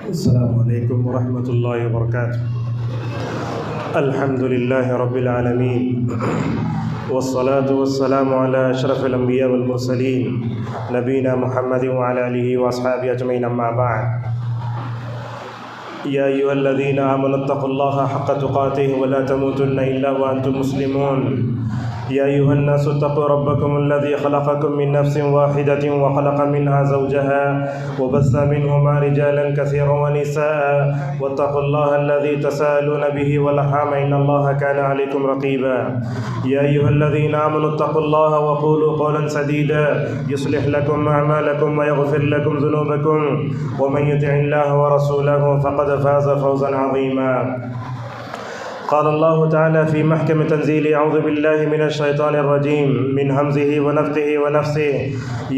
السلام علیکم ورحمۃ اللہ وبرکاتہ۔ الحمد للہ رب العالمین والصلاة والسلام علی اشرف الانبیاء والمرسلین نبینا محمد وعلی آلہ واصحابہ اجمعین، اما بعد۔ یا ایھا الذین آمنوا اتقوا اللہ حق تقاتہ ولا تموتن الا وانتم مسلمون۔ یا ایھا الناس اتقوا ربکم الذی خلقکم من نفس واحدۃ وخلق منها زوجها وبث منهما رجالا كثيرا ونساء واتقوا الله الذي تساءلون به والارحام ان الله كان عليكم رقيبا۔ یا ایھا الذین آمنوا اتقوا الله وقولوا قولا سديدا يصلح لكم اعمالكم ويغفر لكم ذنوبكم ومن يطع الله ورسوله فقد فاز فوزا عظيما۔ قال الله تعالى في محكم تنزيله: أعوذ بالله من الشيطان الرجيم من همزه ونفثه ونفثه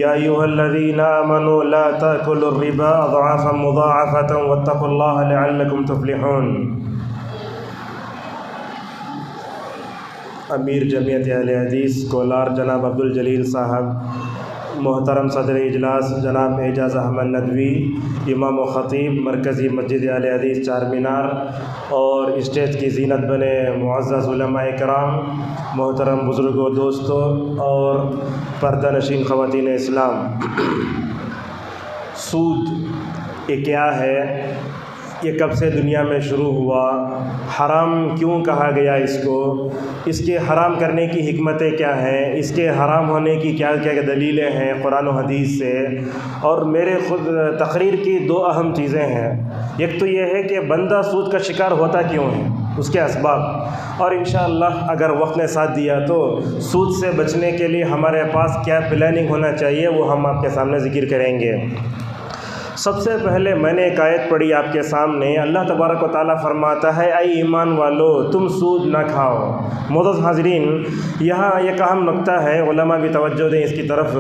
يا أيها الذين آمنوا لا تأكلوا الربا أضعافا مضاعفة واتقوا الله لعلكم تفلحون۔ امیر جمعیت اہل حدیث کولار جناب عبدالجلیل صاحب، محترم صدر اجلاس جناب اعجاز احمد ندوی، امام و خطیب مرکزی مسجد اہل حدیث چار مینار، اور اسٹیج کی زینت بنے معزز علماء کرام، محترم بزرگوں، دوستوں اور پردہ نشین خواتین اسلام، سود یہ کیا ہے؟ یہ کب سے دنیا میں شروع ہوا؟ حرام کیوں کہا گیا اس کو؟ اس کے حرام کرنے کی حکمتیں کیا ہیں؟ اس کے حرام ہونے کی کیا کیا دلیلیں ہیں قرآن و حدیث سے؟ اور میرے خود تقریر کی دو اہم چیزیں ہیں۔ ایک تو یہ ہے کہ بندہ سود کا شکار ہوتا کیوں ہے، اس کے اسباب، اور انشاءاللہ اگر وقت نے ساتھ دیا تو سود سے بچنے کے لیے ہمارے پاس کیا پلاننگ ہونا چاہیے وہ ہم آپ کے سامنے ذکر کریں گے۔ سب سے پہلے میں نے ایک آیت پڑھی آپ کے سامنے، اللہ تبارک و تعالیٰ فرماتا ہے: اے ایمان والو تم سود نہ کھاؤ۔ معزز حاضرین، یہاں ایک اہم نقطہ ہے، علماء بھی توجہ دیں اس کی طرف۔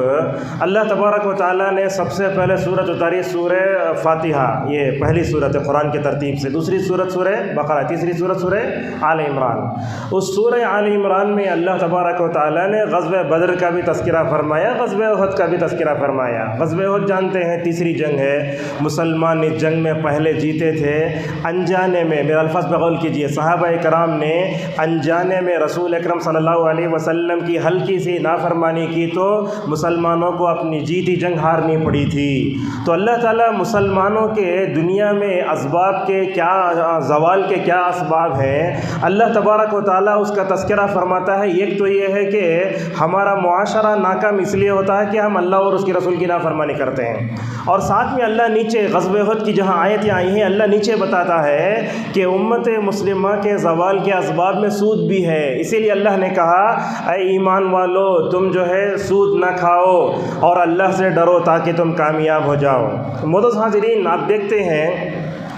اللہ تبارک و تعالیٰ نے سب سے پہلے سورت اتاری سورہ فاتحہ، یہ پہلی سورت ہے قرآن کی ترتیب سے، دوسری سورت سورہ بقرہ، تیسری سورت سورہ آل عمران۔ اس سورہ آل عمران میں اللہ تبارک و تعالیٰ نے غزوہ بدر کا بھی تذکرہ فرمایا، غزوہ احد کا بھی تذکرہ فرمایا۔ غزوہ احد جانتے ہیں تیسری جنگ ہے، مسلمان اس جنگ میں پہلے جیتے تھے، انجانے میں، میرا الفاظ پہ غور کیجئے، صحابہ کرام نے انجانے میں رسول اکرم صلی اللہ علیہ وسلم کی ہلکی سی نافرمانی کی تو مسلمانوں کو اپنی جیتی جنگ ہارنی پڑی تھی۔ تو اللہ تعالیٰ مسلمانوں کے دنیا میں اسباب کے کیا، زوال کے کیا اسباب ہیں، اللہ تبارک و تعالیٰ اس کا تذکرہ فرماتا ہے۔ ایک تو یہ ہے کہ ہمارا معاشرہ ناکام اس لیے ہوتا ہے کہ ہم اللہ اور اس کے رسول کی نافرمانی کرتے ہیں، اور ساتھ میں اللہ نیچے غزوہ احد کی جہاں آیتیں آئی ہیں، اللہ نیچے بتاتا ہے کہ امت مسلمہ کے زوال کے اسباب میں سود بھی ہے۔ اسی لیے اللہ نے کہا: اے ایمان والو تم جو ہے سود نہ کھاؤ اور اللہ سے ڈرو تاکہ تم کامیاب ہو جاؤ۔ معزز حاضرین، آپ دیکھتے ہیں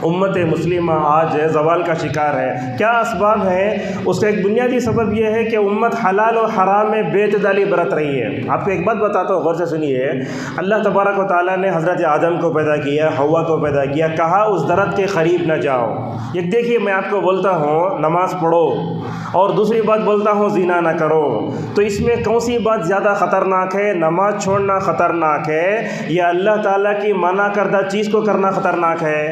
امت مسلمہ آج زوال کا شکار ہے۔ کیا اسباب ہیں؟ اس کا ایک بنیادی سبب یہ ہے کہ امت حلال و حرام میں بے اعتدالی برت رہی ہے۔ آپ کو ایک بات بتاتا ہوں، غور سے سنیے۔ اللہ تبارک و تعالیٰ نے حضرت آدم کو پیدا کیا، حوا کو پیدا کیا، کہا اس درخت کے قریب نہ جاؤ۔ یہ دیکھیے، میں آپ کو بولتا ہوں نماز پڑھو، اور دوسری بات بولتا ہوں زنا نہ کرو، تو اس میں کون سی بات زیادہ خطرناک ہے؟ نماز چھوڑنا خطرناک ہے یا اللہ تعالیٰ کی منع کردہ چیز کو کرنا خطرناک ہے؟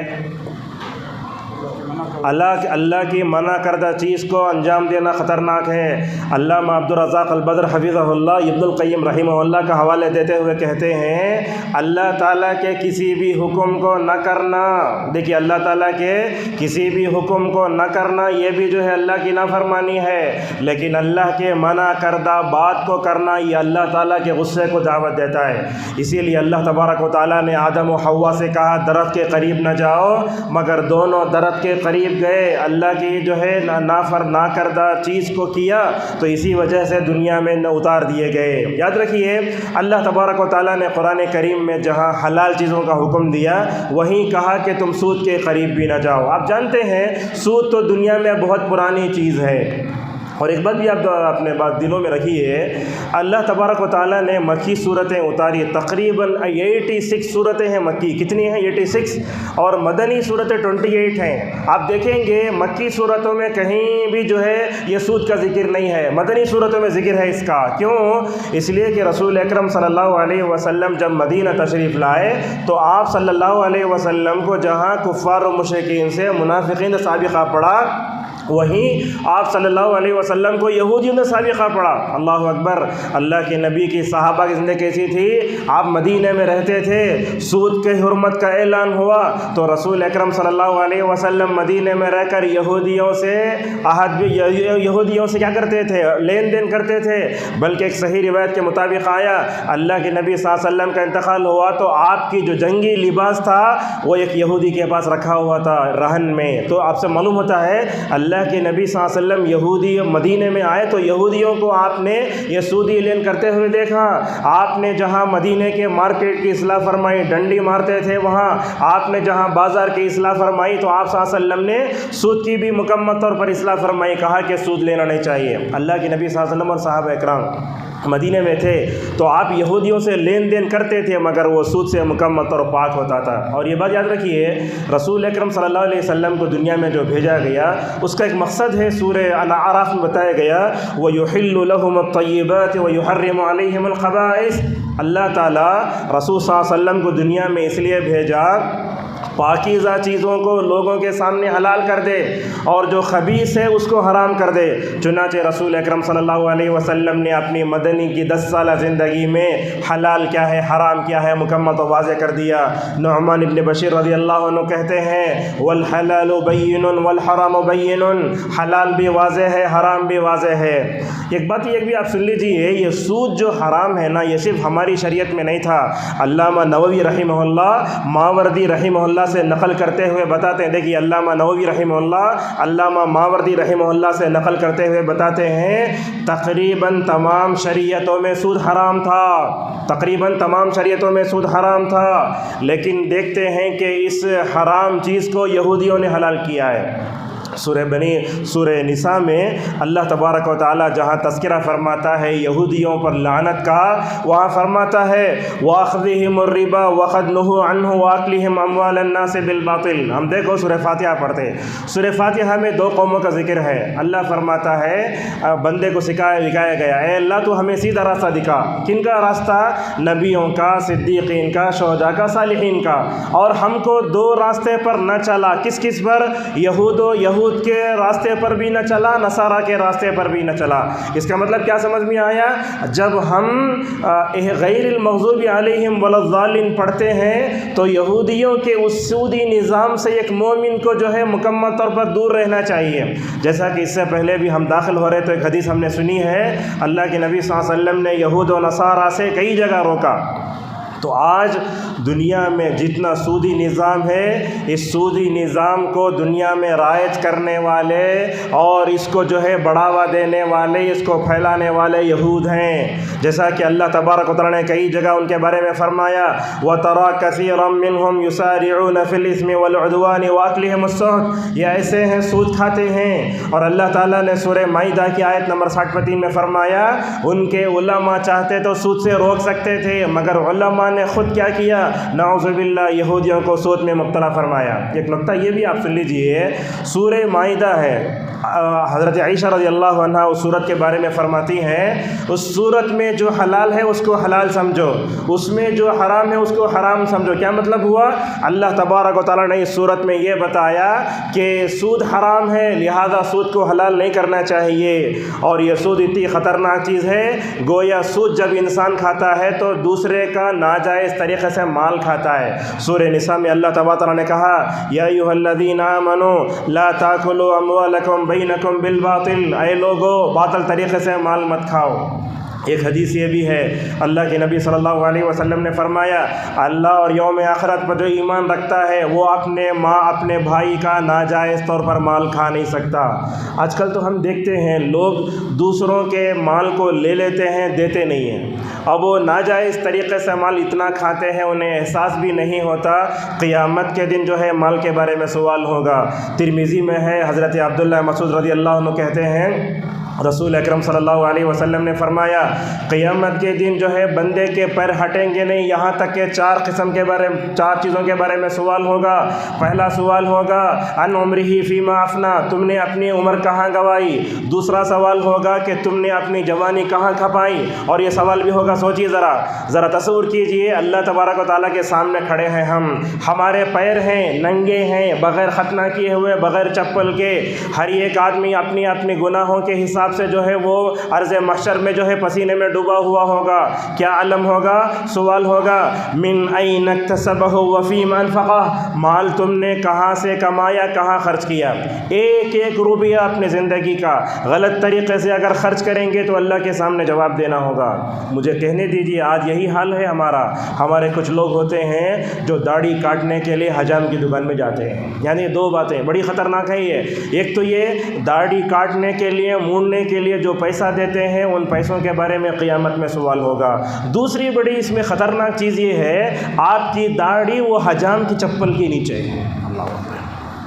اللہ کی منع کردہ چیز کو انجام دینا خطرناک ہے۔ علامہ عبدالرزاق البدر حفظہ اللہ ابن القیم رحمہ اللہ کا حوالے دیتے ہوئے کہتے ہیں: اللہ تعالیٰ کے کسی بھی حکم کو نہ کرنا، دیکھیے اللہ تعالیٰ کے کسی بھی حکم کو نہ کرنا یہ بھی جو ہے اللہ کی نافرمانی ہے، لیکن اللہ کے منع کردہ بات کو کرنا یہ اللہ تعالیٰ کے غصے کو دعوت دیتا ہے۔ اسی لیے اللہ تبارک و تعالیٰ نے آدم و حوا سے کہا درخت کے قریب نہ جاؤ، مگر دونوں درخت کے قریب گئے، اللہ کی جو ہے نہ کردہ چیز کو کیا، تو اسی وجہ سے دنیا میں نہ اتار دیے گئے۔ یاد رکھیے، اللہ تبارک و تعالیٰ نے قرآن کریم میں جہاں حلال چیزوں کا حکم دیا وہیں کہا کہ تم سود کے قریب بھی نہ جاؤ۔ آپ جانتے ہیں سود تو دنیا میں بہت پرانی چیز ہے، اور ایک بات بھی آپ اپنے بات دلوں میں رکھیے، اللہ تبارک و تعالیٰ نے مکی صورتیں اتاری، تقریباً 86 صورتیں ہیں مکی، کتنی ہیں 86، اور مدنی صورتیں 28 ہیں۔ آپ دیکھیں گے مکی صورتوں میں کہیں بھی جو ہے یہ سود کا ذکر نہیں ہے، مدنی صورتوں میں ذکر ہے اس کا۔ کیوں؟ اس لیے کہ رسول اکرم صلی اللہ علیہ وسلم جب مدینہ تشریف لائے تو آپ صلی اللہ علیہ وسلم کو جہاں کفار و مشرکین سے منافقین سابقہ پڑا، وہیں آپ صلی اللہ علیہ وسلم کو یہودیوں نے سابقہ پڑا۔ اللہ اکبر! اللہ کے نبی کی صحابہ کی زندگی کیسی تھی؟ آپ مدینہ میں رہتے تھے، سود کے حرمت کا اعلان ہوا تو رسول اکرم صلی اللہ علیہ وسلم مدینہ میں رہ کر یہودیوں سے یہودیوں سے کیا کرتے تھے؟ لین دین کرتے تھے۔ بلکہ ایک صحیح روایت کے مطابق آیا، اللہ کے نبی صلی اللہ علیہ وسلم کا انتقال ہوا تو آپ کی جو جنگی لباس تھا وہ ایک یہودی کے پاس رکھا ہوا تھا رہن میں۔ تو آپ سے معلوم ہوتا ہے اللہ کے نبی صلی اللہ علیہ وسلم یہودی مدینے میں آئے تو یہودیوں کو آپ نے یہ سودی لین کرتے ہوئے دیکھا۔ آپ نے جہاں مدینے کے مارکیٹ کی اصلاح فرمائی، ڈنڈی مارتے تھے، وہاں آپ نے جہاں بازار کی اصلاح فرمائی تو آپ صلی اللہ علیہ وسلم نے سود کی بھی مکمل طور پر اصلاح فرمائی، کہا کہ سود لینا نہیں چاہیے۔ اللہ کے نبی صلی اللہ علیہ وسلم اور صحابہ اکرام مدینے میں تھے تو آپ یہودیوں سے لین دین کرتے تھے مگر وہ سود سے مکمل طور پاک ہوتا تھا۔ اور یہ بات یاد رکھیے، رسول اکرم صلی اللہ علیہ وسلم کو دنیا میں جو بھیجا گیا اس کا ایک مقصد ہے، سورہ الاعراف میں بتایا گیا، وَيُحِلُّ لَهُمُ الطَّيِّبَاتِ وَيُحَرِّمُ عَلَيْهِمُ الْخَبَائِثَ۔ اللہ تعالیٰ رسول صلی اللہ علیہ وسلم کو دنیا میں اس لیے بھیجا پاکیزہ چیزوں کو لوگوں کے سامنے حلال کر دے اور جو خبیث ہے اس کو حرام کر دے۔ چنانچہ رسول اکرم صلی اللہ علیہ وسلم نے اپنی مدنی کی 10 سالہ زندگی میں حلال کیا ہے، حرام کیا ہے، مکمل تو واضح کر دیا۔ نعمان ابن بشیر رضی اللہ عنہ کہتے ہیں، والحلال بین والحرام بین، حلال بھی واضح ہے، حرام بھی واضح ہے۔ ایک بات یہ بھی آپ سن لیجیے، یہ سود جو حرام ہے نا، یہ صرف ہماری شریعت میں نہیں تھا۔ علامہ نووی رحمہ اللہ ماوردی رحمہ اللہ سے نقل کرتے ہوئے بتاتے ہیں، دیکھیے علامہ نووی رحمہ اللہ علامہ ماوردی رحمہ اللہ سے نقل کرتے ہوئے بتاتے ہیں، تقریباً تمام شریعتوں میں سود حرام تھا، تقریباً تمام شریعتوں میں سود حرام تھا، لیکن دیکھتے ہیں کہ اس حرام چیز کو یہودیوں نے حلال کیا ہے۔ سورہ نساء میں اللہ تبارک و تعالی جہاں تذکرہ فرماتا ہے یہودیوں پر لعنت کا، وہاں فرماتا ہے وَأَخْذِهِمُ الرِّبَا وَقَدْ نُهُوا عَنْهُ وَأَكْلِهِمْ أَمْوَالَ النَّاسِ بِالْبَاطِلِ۔ ہم دیکھو سورہ فاتحہ پڑھتے، سورہ فاتحہ میں 2 قوموں کا ذکر ہے۔ اللہ فرماتا ہے بندے کو سکھایا گیا، اے اللہ تو ہمیں سیدھا راستہ دکھا۔ کن کا راستہ؟ نبیوں کا، صدیقین کا، شہداء کا، صالحین کا۔ اور ہم کو 2 راستے پر نہ چلا، کس کس پر؟ یہود کے راستے پر بھی نہ چلا، نصارہ کے راستے پر بھی نہ چلا۔ اس کا مطلب کیا سمجھ میں آیا؟ جب ہم غیر المغضوب علیہم ولا الضالین پڑھتے ہیں تو یہودیوں کے اس سودی نظام سے ایک مومن کو جو ہے مکمل طور پر دور رہنا چاہیے۔ جیسا کہ اس سے پہلے بھی ہم داخل ہو رہے تو ایک حدیث ہم نے سنی ہے، اللہ کے نبی صلی اللہ علیہ وسلم نے یہود و نصارہ سے کئی جگہ روکا۔ تو آج دنیا میں جتنا سودی نظام ہے، اس سودی نظام کو دنیا میں رائج کرنے والے اور اس کو جو ہے بڑھاوا دینے والے، اس کو پھیلانے والے یہود ہیں۔ جیسا کہ اللہ تبارک و تعالیٰ نے کئی جگہ ان کے بارے میں فرمایا، وَتَرَى كَثِيرًا مِّنْهُمْ يُسَارِعُونَ فِي الْإِثْمِ وَالْعُدْوَانِ وَأَكْلِهِمُ السُّحْتَ، یہ ایسے ہیں سود کھاتے ہیں۔ اور اللہ تعالیٰ نے سورہ مائدہ کی آیت نمبر 60 میں فرمایا، ان کے علماء چاہتے تو سود سے روک سکتے تھے مگر علماء نے خود کیا کیا؟ نعوذ باللہ، یہودیوں کو سود میں مبتلا فرمایا۔ ایک نقطہ یہ بھی آپ سن لیجئے، سورہ مائدہ ہے، حضرت عائشہ رضی اللہ عنہا اس صورت کے بارے میں فرماتی ہیں، اس صورت میں جو حلال ہے اس کو حلال سمجھو، اس میں جو حرام ہے اس کو حرام سمجھو۔ کیا مطلب ہوا؟ اللہ تبارک و تعالیٰ نے اس صورت میں یہ بتایا کہ سود حرام ہے، لہذا سود کو حلال نہیں کرنا چاہیے۔ اور یہ سود اتنی خطرناک چیز ہے، گویا سود جب انسان کھاتا ہے تو دوسرے کا ناجائز طریقے سے مال کھاتا ہے۔ سورہ نساء میں اللہ تبارک و تعالیٰ نے کہا، یا ایھا الذین آمنوا لا تاکلوا اموالکم بینکم بالباطل، اے لوگو باطل طریقے سے مال مت کھاؤ۔ ایک حدیث یہ بھی ہے، اللہ کے نبی صلی اللہ علیہ وسلم نے فرمایا، اللہ اور یوم آخرت پر جو ایمان رکھتا ہے وہ اپنے ماں اپنے بھائی کا ناجائز طور پر مال کھا نہیں سکتا۔ آج کل تو ہم دیکھتے ہیں لوگ دوسروں کے مال کو لے لیتے ہیں، دیتے نہیں ہیں، اب وہ ناجائز طریقے سے مال اتنا کھاتے ہیں انہیں احساس بھی نہیں ہوتا۔ قیامت کے دن جو ہے مال کے بارے میں سوال ہوگا۔ ترمذی میں ہے، حضرت عبداللہ مسعود رضی اللہ عنہ کہتے ہیں، رسول اکرم صلی اللہ علیہ وسلم نے فرمایا قیامت کے دن جو ہے بندے کے پیر ہٹیں گے نہیں یہاں تک کہ چار چیزوں کے بارے میں سوال ہوگا۔ پہلا سوال ہوگا ان عمرہ فیما افنا، تم نے اپنی عمر کہاں گوائی۔ دوسرا سوال ہوگا کہ تم نے اپنی جوانی کہاں کھپائی۔ اور یہ سوال بھی ہوگا، سوچیے ذرا تصور کیجئے، اللہ تبارک و تعالیٰ کے سامنے کھڑے ہیں ہمارے پیر ہیں ننگے ہیں، بغیر ختنہ کیے ہوئے، بغیر چپل کے، ہر ایک آدمی اپنی اپنے گناہوں کے حساب سے جو ہے وہ عرض محشر میں جو ہے پسینے میں ڈوبا ہوا ہوگا۔ کیا علم ہوگا؟ سوال ہوگا من این اکتسبہ وفیما انفقہ، مال تم نے کہاں سے کمایا، کہاں خرچ کیا۔ ایک ایک روپیہ اپنے زندگی کا غلط طریقے سے اگر خرچ کریں گے تو اللہ کے سامنے جواب دینا ہوگا۔ مجھے کہنے دیجیے آج یہی حال ہے ہمارے کچھ لوگ ہوتے ہیں جو داڑھی کاٹنے کے لیے حجام کی دکان میں جاتے ہیں۔ یعنی دو باتیں بڑی خطرناک ہے یہ، ایک تو یہ داڑھی کاٹنے کے لیے مونڈنے کے لیے جو پیسہ دیتے ہیں ان پیسوں کے بارے میں قیامت میں سوال ہوگا۔ دوسری بڑی اس میں خطرناک چیز یہ ہے آپ کی داڑھی وہ حجام کی چپل کے نیچے ہے۔ اللہ اکبر،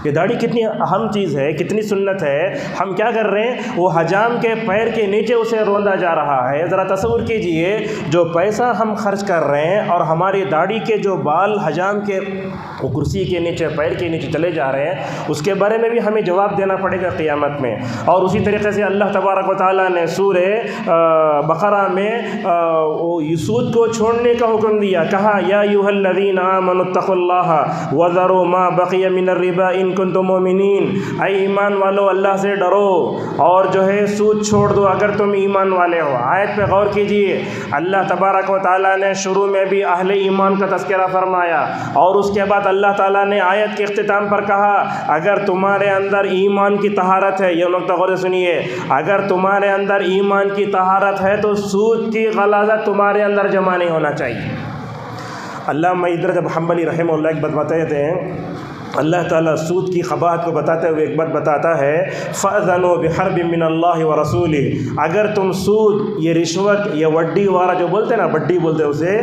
یہ داڑھی کتنی اہم چیز ہے، کتنی سنت ہے، ہم کیا کر رہے ہیں وہ حجام کے پیر کے نیچے اسے روندا جا رہا ہے۔ ذرا تصور کیجئے جو پیسہ ہم خرچ کر رہے ہیں اور ہماری داڑھی کے جو بال حجام کے وہ کرسی کے نیچے پیر کے نیچے چلے جا رہے ہیں، اس کے بارے میں بھی ہمیں جواب دینا پڑے گا قیامت میں۔ اور اسی طریقے سے اللہ تبارک و تعالیٰ نے سورہ بقرہ میں سود کو چھوڑنے کا حکم دیا، کہا یا ایھا الذین آمنوا اتقوا اللہ وذروا ما بقی من الربا ان کنتم مؤمنین، اے ایمان والو اللہ سے ڈرو اور جو ہے سود چھوڑ دو اگر تم ایمان والے ہو۔ آیت پہ غور کیجئے، اللہ تبارک و تعالیٰ نے شروع میں بھی اہل ایمان کا تذکرہ فرمایا اور اس کے بعد اللہ تعالیٰ نے آیت کے اختتام پر کہا اگر تمہارے اندر ایمان کی طہارت ہے، یہ نقطہ غور سے سنیے، اگر تمہارے اندر ایمان کی طہارت ہے تو سود کی غلاظت تمہارے اندر جمع نہیں ہونا چاہیے۔ علامہ ادریس حنبلی رحمہ اللہ ایک بات بتاتے ہیں، اللہ تعالیٰ سود کی قباحت کو بتاتے ہوئے ایک بات بتاتا ہے فَأْذَنُوا بِحَرْبٍ مِّنَ اللَّهِ وَرَسُولِهِ، اگر تم سود، یہ رشوت، یہ وڈی والا جو بولتے ہیں نا، بڈی بولتے ہیں اسے،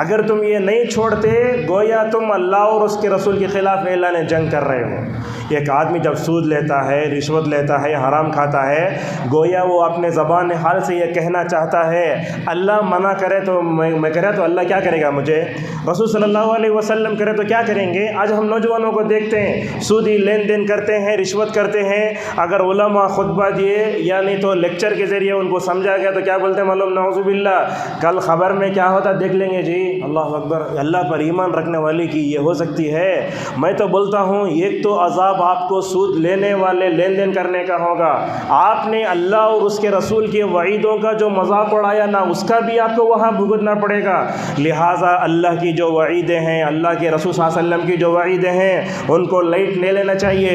اگر تم یہ نہیں چھوڑتے گویا تم اللہ اور اس کے رسول کے خلاف اعلان جنگ کر رہے ہو۔ ایک آدمی جب سود لیتا ہے، رشوت لیتا ہے، حرام کھاتا ہے، گویا وہ اپنے زبان حال سے یہ کہنا چاہتا ہے اللہ منع کرے تو میں کرے تو اللہ کیا کرے گا مجھے، رسول صلی اللہ علیہ وسلم کرے تو کیا کریں گے۔ آج ہم نوجوانوں کو دیکھتے ہیں سودی لین دین کرتے ہیں، رشوت کرتے ہیں، اگر علماء خطبہ دیے یا نہیں تو لیکچر کے ذریعے ان کو سمجھا گیا تو کیا بولتے ہیں معلوم، نعوذ باللہ کل خبر میں کیا ہوتا دیکھ لیں گے جی۔ اللہ اکبر، اللہ پر ایمان رکھنے والے کی یہ ہو سکتی ہے۔ میں تو بولتا ہوں ایک تو عذاب آپ کو سود لینے والے لین دین کرنے کا ہوگا، آپ نے اللہ اور اس کے رسول کے وعیدوں کا جو مذاق اڑایا نا اس کا بھی آپ کو وہاں بھگتنا پڑے گا۔ لہٰذا اللہ کی جو وعیدیں ہیں، اللہ کے رسول صلی اللہ علیہ وسلم کی جو وعیدیں ہیں ان کو لائٹ لے لینا چاہیے۔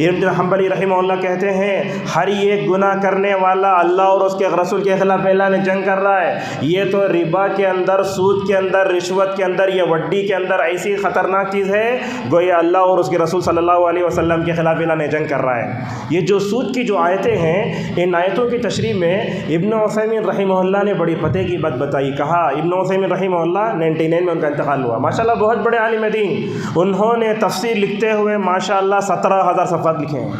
ابن حنبلی رحمہ اللہ کہتے ہیں ہر ایک گناہ کرنے والا اللہ اور اس کے رسول کے خلاف اعلان جنگ کر رہا ہے۔ یہ تو ربا کے اندر، سود کے اندر، رشوت کے اندر، یہ وڈی کے اندر ایسی خطرناک چیز ہے گویا اللہ اور اس کے رسول صلی اللہ علیہ وسلم کے خلاف اعلان جنگ کر رہا ہے۔ یہ جو سود کی جو آیتیں ہیں، ان آیتوں کی تشریح میں ابن عثیمین رحمہ اللہ نے بڑی پتے کی بات بتائی۔ کہا ابن عثیمین رحمہ اللہ 99 میں ان کا انتقال ہوا، ماشاءاللہ بہت بڑے عالم دین، انہوں نے تفسیر لکھتے ہوئے ماشاءاللہ 17,000 صفحات لکھے ہیں،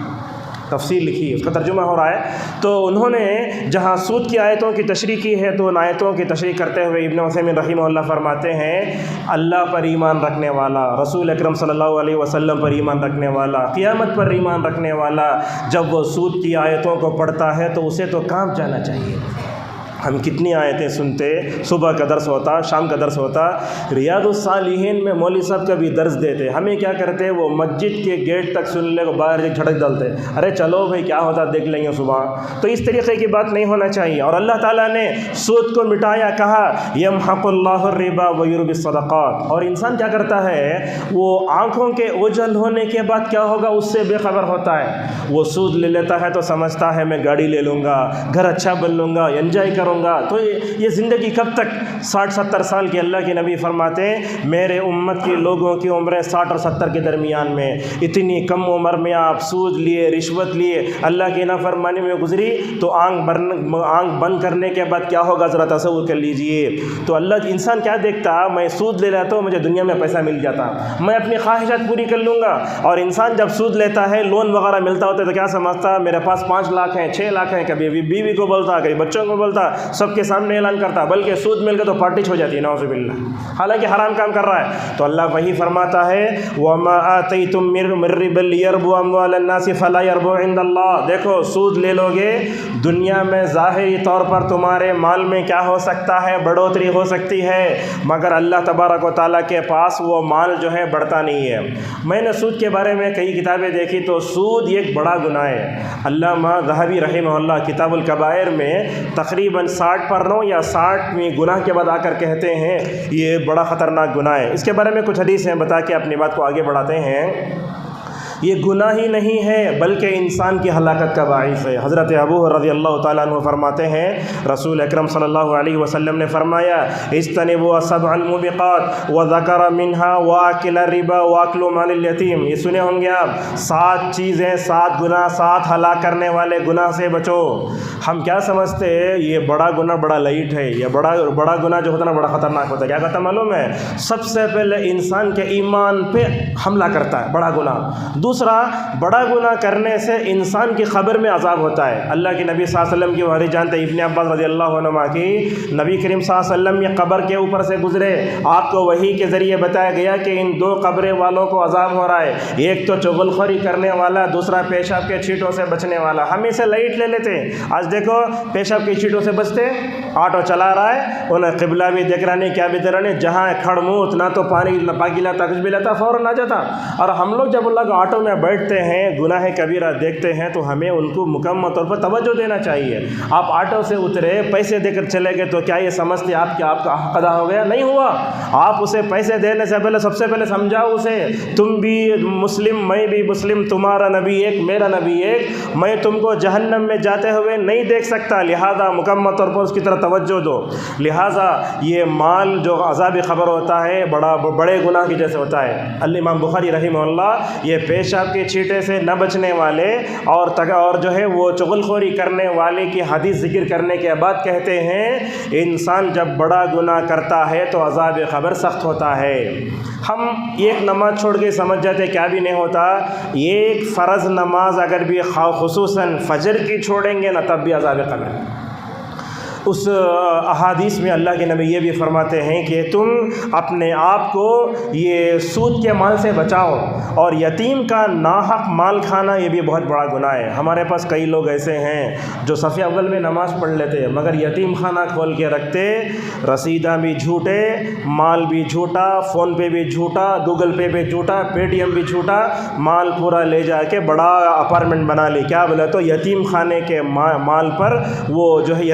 تفسیر لکھی، اس کا ترجمہ ہو رہا ہے۔ تو انہوں نے جہاں سود کی آیتوں کی تشریح کی ہے تو ان آیتوں کی تشریح کرتے ہوئے ابن عثیمین رحمہ اللہ فرماتے ہیں اللہ پر ایمان رکھنے والا، رسول اکرم صلی اللہ علیہ وسلم پر ایمان رکھنے والا، قیامت پر ایمان رکھنے والا جب وہ سود کی آیتوں کو پڑھتا ہے تو اسے تو کانپ جانا چاہیے۔ ہم کتنی آیتیں سنتے، صبح کا درس ہوتا، شام کا درس ہوتا، ریاض الصالحین میں مولوی صاحب کا بھی درس دیتے، ہمیں کیا کرتے وہ مسجد کے گیٹ تک سننے کو باہر ایک جھڑک ڈالتے، ارے چلو بھائی کیا ہوتا دیکھ لیں گے صبح۔ تو اس طریقے کی بات نہیں ہونا چاہیے۔ اور اللہ تعالیٰ نے سود کو مٹایا، کہا یمحق اللہ الربا ویربی الصدقات، اور انسان کیا کرتا ہے وہ آنکھوں کے اوجھل ہونے کے بعد کیا ہوگا اس سے بے خبر ہوتا ہے، وہ سود لے لیتا ہے تو سمجھتا ہے میں گاڑی لے لوں گا، گھر اچھا بن لوں گا، انجوائے کروں کروں گا. تو یہ زندگی کب تک؟ 60-70 سال کے. اللہ کے نبی فرماتے ہیں میرے امت کے لوگوں کی عمریں 60 اور 70 کے درمیان میں. اتنی کم عمر میں آپ سود لیے، رشوت لیے، اللہ کی نافرمانی میں گزری تو آنکھ بند کرنے کے بعد کیا ہوگا ذرا تصور کر لیجئے. تو اللہ انسان کیا دیکھتا؟ میں سود لے لیتا ہوں، مجھے دنیا میں پیسہ مل جاتا، میں اپنی خواہشات پوری کر لوں گا. اور انسان جب سود لیتا ہے، لون وغیرہ ملتا ہوتا ہے تو کیا سمجھتا؟ میرے پاس 5 لاکھ ہیں، 6 لاکھ ہیں. کبھی بیوی کو بولتا، کبھی بچوں کو بولتا، سب کے سامنے اعلان کرتا، بلکہ سود مل کے تو پارٹی ہو جاتی ہے، نعوذ باللہ، حالانکہ حرام کام کر رہا ہے. تو اللہ وہی فرماتا ہے وَمَا آتَيْتُم مِّن رِّبًا لِّيَرْبُوَ أَمْوَالَ النَّاسِ فَلَا يَرْبُو عِندَ اللَّهِ. دیکھو سود لے لو گے، دنیا میں ظاہری طور پر تمہارے مال میں کیا ہو سکتا ہے؟ بڑھوتری ہو سکتی ہے، مگر اللہ تبارک و تعالیٰ کے پاس وہ مال جو ہے بڑھتا نہیں ہے. میں نے سود کے بارے میں کئی کتابیں دیکھی تو سود ایک بڑا گناہ ہے. علامہ ذہبی رحمہ اللہ کتاب الکبائر میں تقریباً 60 پروں یا 60ویں گناہ کے بعد آ کر کہتے ہیں یہ بڑا خطرناک گناہ ہے. اس کے بارے میں کچھ حدیثیں بتا کے اپنی بات کو آگے بڑھاتے ہیں. یہ گناہ ہی نہیں ہے بلکہ انسان کی ہلاکت کا باعث ہے. حضرت ابو رضی اللہ تعالیٰ عنہ فرماتے ہیں رسول اکرم صلی اللہ علیہ وسلم نے فرمایا اجتنبوا سبع الموبقات وذکر منها واکل الربا واکل مال الیتیم. یہ سنے ہوں گے آپ، 7 چیزیں، 7 گناہ، 7 ہلاک کرنے والے گناہ سے بچو. ہم کیا سمجھتے ہیں یہ بڑا گناہ بڑا لائٹ ہے، یہ بڑا گناہ جو ہوتا ہے نا بڑا خطرناک ہوتا ہے. کیا کہتا معلوم ہے؟ سب سے پہلے انسان کے ایمان پہ حملہ کرتا ہے بڑا گناہ. دوسرا، بڑا گناہ کرنے سے انسان کی قبر میں عذاب ہوتا ہے. اللہ کے نبی صلی اللہ علیہ وسلم کی وہ حدیث جانتے ہیں، ابن عباس رضی اللہ عنہما کی، نبی کریم صلی اللہ علیہ وسلم یہ قبر کے اوپر سے گزرے، آپ کو وحی کے ذریعے بتایا گیا کہ ان 2 قبریں والوں کو عذاب ہو رہا ہے. ایک تو چغل خوری کرنے والا، دوسرا پیشاب کے چھینٹوں سے بچنے والا. ہم اسے لائٹ لے لیتے ہیں. آج دیکھو پیشاب کی چھینٹوں سے بچتے، آٹو چلا رہا ہے، انہیں قبلہ بھی دیکھ رہا نہیں، کیا بھی دیکھ رہا نہیں، جہاں کھڑ موت نہ تو پانی پاکی لاتا، کچھ بھی لاتا، فوراً آ جاتا. اور ہم لوگ جب اللہ کا آٹو میں بیٹھتے ہیں، گناہ کبیرہ دیکھتے ہیں تو ہمیں ان کو مکمل طور پر توجہ دینا چاہیے. آپ آٹو سے اترے، پیسے دے کر چلے گئے تو کیا یہ سمجھتے آپ کہ آپ کا حق ادا ہو گیا؟ نہیں ہوا. آپ اسے پیسے دینے سے پہلے سب سے پہلے سمجھاؤ اسے تم بھی مسلم، میں بھی مسلم، تمہارا نبی ایک، میرا نبی ایک، میں تم کو جہنم میں جاتے ہوئے نہیں دیکھ سکتا، لہذا مکمل طور پر اس کی طرف توجہ دو. لہذا یہ مال جو عذابی خبر ہوتا ہے بڑے گناہ کی جیسے ہوتا ہے. امام بخاری رحمہ اللہ یہ پیشاب کے چھینٹے سے نہ بچنے والے اور جو ہے وہ چغل خوری کرنے والے کی حدیث ذکر کرنے کے بعد کہتے ہیں انسان جب بڑا گناہ کرتا ہے تو عذاب قبر سخت ہوتا ہے. ہم ایک نماز چھوڑ کے سمجھ جاتے کیا بھی نہیں ہوتا. ایک فرض نماز اگر بھی خصوصاً فجر کی چھوڑیں گے نا تب بھی عذاب قبر. اس احادیث میں اللہ کے نبی یہ بھی فرماتے ہیں کہ تم اپنے آپ کو یہ سود کے مال سے بچاؤ، اور یتیم کا ناحق مال کھانا یہ بھی بہت بڑا گناہ ہے. ہمارے پاس کئی لوگ ایسے ہیں جو صف اول میں نماز پڑھ لیتے مگر یتیم خانہ کھول کے رکھتے، رسیداں بھی جھوٹے، مال بھی جھوٹا، فون پے بھی جھوٹا، گوگل پے بھی جھوٹا، پے ٹی ایم بھی جھوٹا، مال پورا لے جا کے بڑا اپارٹمنٹ بنا لی. کیا بولے تو یتیم خانے کے مال پر وہ جو ہے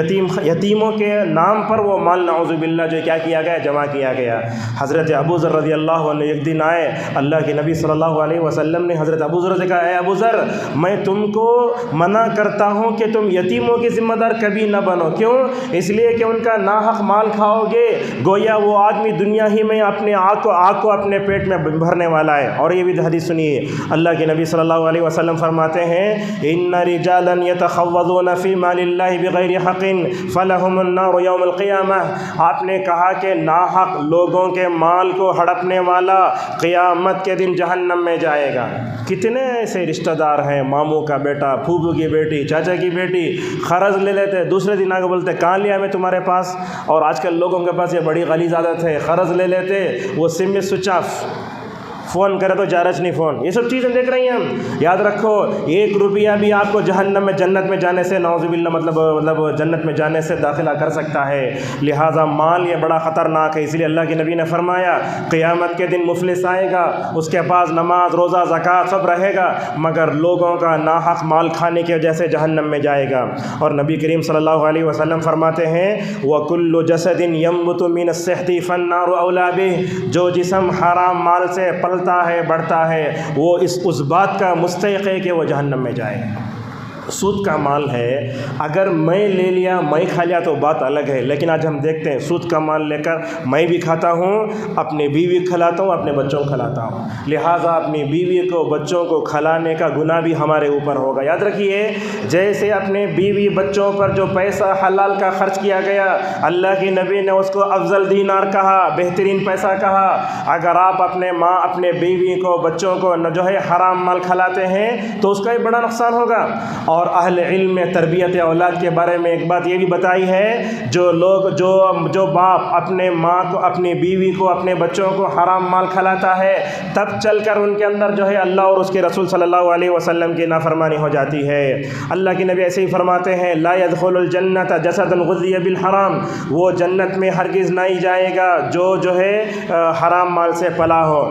یتیموں کے نام پر وہ مال نعوذ باللہ جو کیا کیا گیا، جمع کیا گیا. حضرت ابو ذر رضی اللہ عنہ ایک دن آئے، اللہ کے نبی صلی اللہ علیہ وسلم نے حضرت ابو ذر سے کہا اے ابو ذر میں تم کو منع کرتا ہوں کہ تم یتیموں کی ذمہ دار کبھی نہ بنو. کیوں؟ اس لیے کہ ان کا ناحق مال کھاؤ گے گویا وہ آدمی دنیا ہی میں اپنے آگ کو اپنے پیٹ میں بھرنے والا ہے. اور یہ بھی حدیث سنیے، اللہ کے نبی صلی اللہ علیہ وسلم فرماتے ہیں ان رجالا یتخوضون فی مال اللہ بغیر حق فلہم النار یوم القیامہ. آپ نے کہا کہ ناحق لوگوں کے مال کو ہڑپنے والا قیامت کے دن جہنم میں جائے گا. کتنے ایسے رشتہ دار ہیں، ماموں کا بیٹا، پھوپھو کی بیٹی، چاچا کی بیٹی، قرض لے لیتے، دوسرے دن آگے بولتے کہاں لیا میں تمہارے پاس. اور آج کل لوگوں کے پاس یہ بڑی غلیظ عادت ہے، قرض لے لیتے، وہ سم میں سوئچ آف، فون کرے تو چارج نہیں فون. یہ سب چیزیں دیکھ رہی ہیں ہم. یاد رکھو 1 روپیہ بھی آپ کو جہنم میں جنت میں جانے سے نعوذ باللہ مطلب جنت میں جانے سے داخلہ کر سکتا ہے. لہٰذا مال یہ بڑا خطرناک ہے. اس لیے اللہ کے نبی نے فرمایا قیامت کے دن مفلس آئے گا، اس کے پاس نماز، روزہ، زکوٰۃ سب رہے گا مگر لوگوں کا ناحق مال کھانے کی وجہ سے جہنم میں جائے گا. اور نبی کریم صلی اللہ علیہ وسلم فرماتے ہیں وَكُلُّ جَسَدٍ يَنبُتُ مِنَ السِّحْتِ فَالنَّارُ أَوْلَىٰ بِهِ. جو جسم حرام مال سے پلتا ہے، بڑھتا ہے، وہ اس بات کا مستحق ہے کہ وہ جہنم میں جائے. سود کا مال ہے، اگر میں لے لیا میں کھا لیا تو بات الگ ہے، لیکن آج ہم دیکھتے ہیں سود کا مال لے کر میں بھی کھاتا ہوں، اپنی بیوی کھلاتا ہوں، اپنے بچوں کو کھلاتا ہوں، لہٰذا اپنی بیوی کو بچوں کو کھلانے کا گناہ بھی ہمارے اوپر ہوگا۔ یاد رکھیے، جیسے اپنے بیوی بچوں پر جو پیسہ حلال کا خرچ کیا گیا، اللہ کے نبی نے اس کو افضل دینار کہا، بہترین پیسہ کہا، اگر آپ اپنے ماں اپنے بیوی کو بچوں کو جو ہے حرام مال کھلاتے ہیں تو اس کا ایک بڑا نقصان ہوگا۔ اور اہل علم میں تربیت اولاد کے بارے میں ایک بات یہ بھی بتائی ہے، جو باپ اپنے ماں کو، اپنی بیوی کو، اپنے بچوں کو حرام مال کھلاتا ہے، تب چل کر ان کے اندر جو ہے اللہ اور اس کے رسول صلی اللہ علیہ وسلم کی نافرمانی ہو جاتی ہے۔ اللہ کے نبی ایسے ہی فرماتے ہیں، لا يدخل الجنت جسد غذی بالحرام، وہ جنت میں ہرگز نہیں جائے گا جو ہے حرام مال سے پلا ہو۔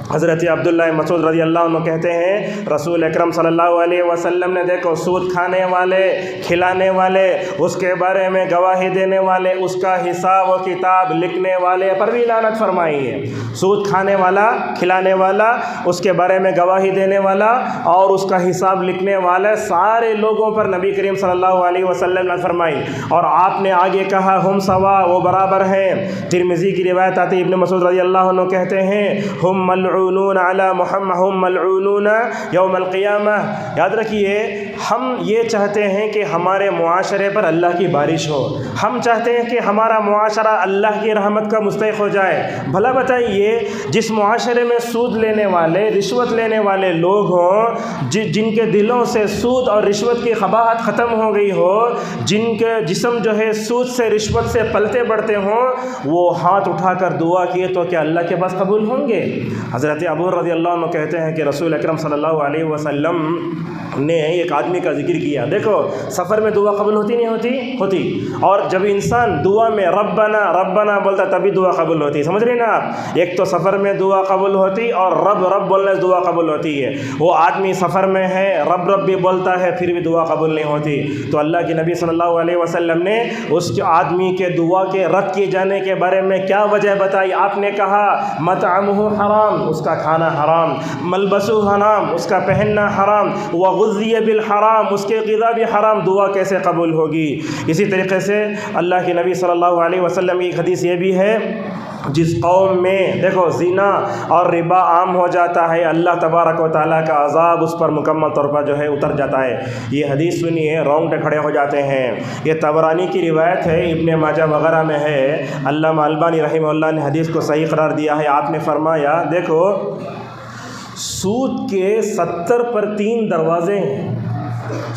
حضرت عبداللہ مسعود رضی اللہ عنہ کہتے ہیں، رسول اکرم صلی اللہ علیہ وسلم نے دیکھو سود کھانے والے، کھلانے والے، اس کے بارے میں گواہی دینے والے، اس کا حساب و کتاب لکھنے والے پر بھی لعنت فرمائی ہے۔ سود کھانے والا، کھلانے والا، اس کے بارے میں گواہی دینے والا اور اس کا حساب لکھنے والے، سارے لوگوں پر نبی کریم صلی اللہ علیہ وسلم نے لعنت فرمائی۔ اور آپ نے آگے کہا، ہم سوا، وہ برابر ہیں۔ ترمذی کی روایت آتی ہے، ابن مسعود رضی اللہ عنہ کہتے ہیں، ہم ملعونون علی محمد، ہم ملعونون یوم القیامہ۔ یاد رکھیے، ہم یہ چاہتے ہیں کہ ہمارے معاشرے پر اللہ کی بارش ہو، ہم چاہتے ہیں کہ ہمارا معاشرہ اللہ کی رحمت کا مستحق ہو جائے۔ بھلا بتائیے، جس معاشرے میں سود لینے والے، رشوت لینے والے لوگ ہوں، جن کے دلوں سے سود اور رشوت کی قباحت ختم ہو گئی ہو، جن کے جسم جو ہے سود سے، رشوت سے پلتے بڑھتے ہوں، وہ ہاتھ اٹھا کر دعا کیے تو کیا اللہ کے پاس قبول ہوں گے؟ حضرت ابو رضی اللہ عنہ کہتے ہیں کہ رسول اکرم صلی اللہ علیہ وسلم نے ایک آدمی کا ذکر کیا۔ دیکھو، سفر میں دعا قبول ہوتی نہیں ہوتی، اور جب انسان دعا میں ربنا ربنا بولتا تبھی دعا قبول ہوتی ہے، سمجھ رہے نا آپ؟ ایک تو سفر میں دعا قبول ہوتی اور رب رب بولنے سے دعا قبول ہوتی ہے۔ وہ آدمی سفر میں ہے، رب رب بھی بولتا ہے، پھر بھی دعا قبول نہیں ہوتی۔ تو اللہ کے نبی صلی اللہ علیہ وسلم نے اس آدمی کے دعا کے رد کیے جانے کے بارے میں کیا وجہ بتائی؟ آپ نے کہا، مطعمہ حرام، اس کا کھانا حرام، ملبسہ حرام، اس کا پہننا حرام، وغذی بالحرام، اس کے غذا بھی حرام، دعا کیسے قبول ہوگی؟ اسی طریقے سے اللہ کے نبی صلی اللہ علیہ وسلم کی ایک حدیث یہ بھی ہے، جس قوم میں دیکھو زنا اور ربا عام ہو جاتا ہے، اللہ تبارک و تعالیٰ کا عذاب اس پر مکمل طور پر جو ہے اتر جاتا ہے۔ یہ حدیث سنیے، رونگٹے کھڑے ہو جاتے ہیں۔ یہ طبرانی کی روایت ہے، ابن ماجہ وغیرہ میں ہے۔ علامہ البانی رحمہ اللہ نے حدیث کو صحیح قرار دیا ہے۔ آپ نے فرمایا، دیکھو سود کے 70 پر 3 دروازے ہیں،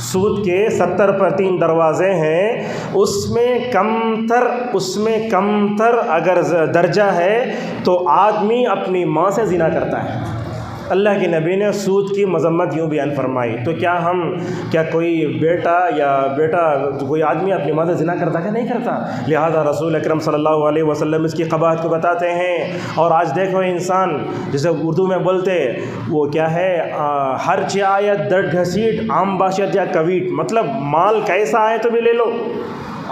سود کے 70 پر 3 دروازے ہیں، اس میں کم تر اگر درجہ ہے تو آدمی اپنی ماں سے زنا کرتا ہے۔ اللہ کے نبی نے سود کی مذمت یوں بیان فرمائی۔ تو کیا کوئی بیٹا کوئی آدمی اپنی ماں سے زنا کرتا کہ نہیں کرتا؟ لہذا رسول اکرم صلی اللہ علیہ وسلم اس کی قباحت کو بتاتے ہیں۔ اور آج دیکھو انسان، جسے اردو میں بولتے وہ کیا ہے، ہر چیایت در گھسیٹ عام باشد یا کویٹ، مطلب مال کیسا آئے تو بھی لے لو،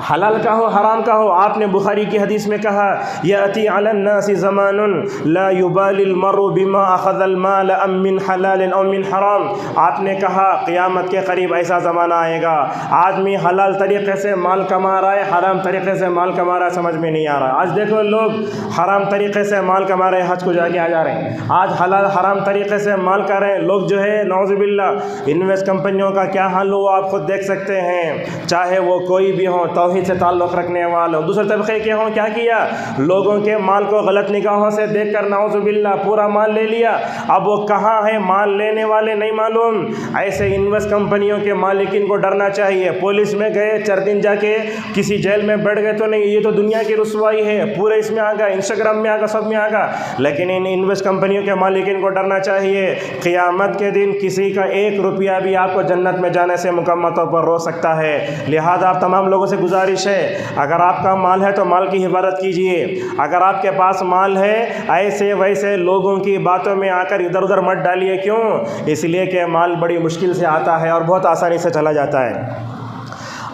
حلال کا ہو حرام کا ہو۔ آپ نے بخاری کی حدیث میں کہا، یأتی علی الناس زمان لا یبالی المرء بما اخذ المال ام من حلال او من حرام۔ آپ نے کہا قیامت کے قریب ایسا زمانہ آئے گا، آدمی حلال طریقے سے مال کما رہا ہے، حرام طریقے سے مال کما رہا ہے، سمجھ میں نہیں آ رہا۔ آج دیکھو لوگ حرام طریقے سے مال کما رہے ہیں، حج کو جا کے آ جا رہے ہیں، آج حلال حرام طریقے سے مال کر رہے ہیں لوگ جو ہے، نعوذ باللہ۔ انویسٹ کمپنیوں کا کیا حال ہو آپ خود دیکھ سکتے ہیں، چاہے وہ کوئی بھی ہو، توحید سے تعلق رکھنے والوں، دوسرے طبقے کے ہوں، کیا کیا؟ لوگوں کے مال کو غلط نگاہوں سے دیکھ کر نعوذ باللہ پورا مال لے لیا۔ اب وہ کہاں ہے مال لینے والے نہیں معلوم۔ ایسے انویسٹ کمپنیوں کے مالکین کو ڈرنا چاہیے۔ پولیس میں گئے 4 دن جا کے کسی جیل میں بیٹھ گئے تو نہیں، یہ تو دنیا کی رسوائی ہے، پورے اس میں آ گا، انسٹاگرام میں آ گا، سب میں آ گا۔ لیکن ان انویسٹ کمپنیوں کے مالکین کو ڈرنا چاہیے، قیامت کے دن کسی کا 1 روپیہ بھی آپ کو جنت میں جانے سے مکمل طور پر روک سکتا ہے۔ لہذا آپ تمام لوگوں سے گزارش ہے، اگر آپ کا مال ہے تو مال کی حفاظت کیجئے۔ اگر آپ کے پاس مال ہے، ایسے ویسے لوگوں کی باتوں میں آ کر ادھر ادھر مت ڈالیے۔ کیوں؟ اس لیے کہ مال بڑی مشکل سے آتا ہے اور بہت آسانی سے چلا جاتا ہے۔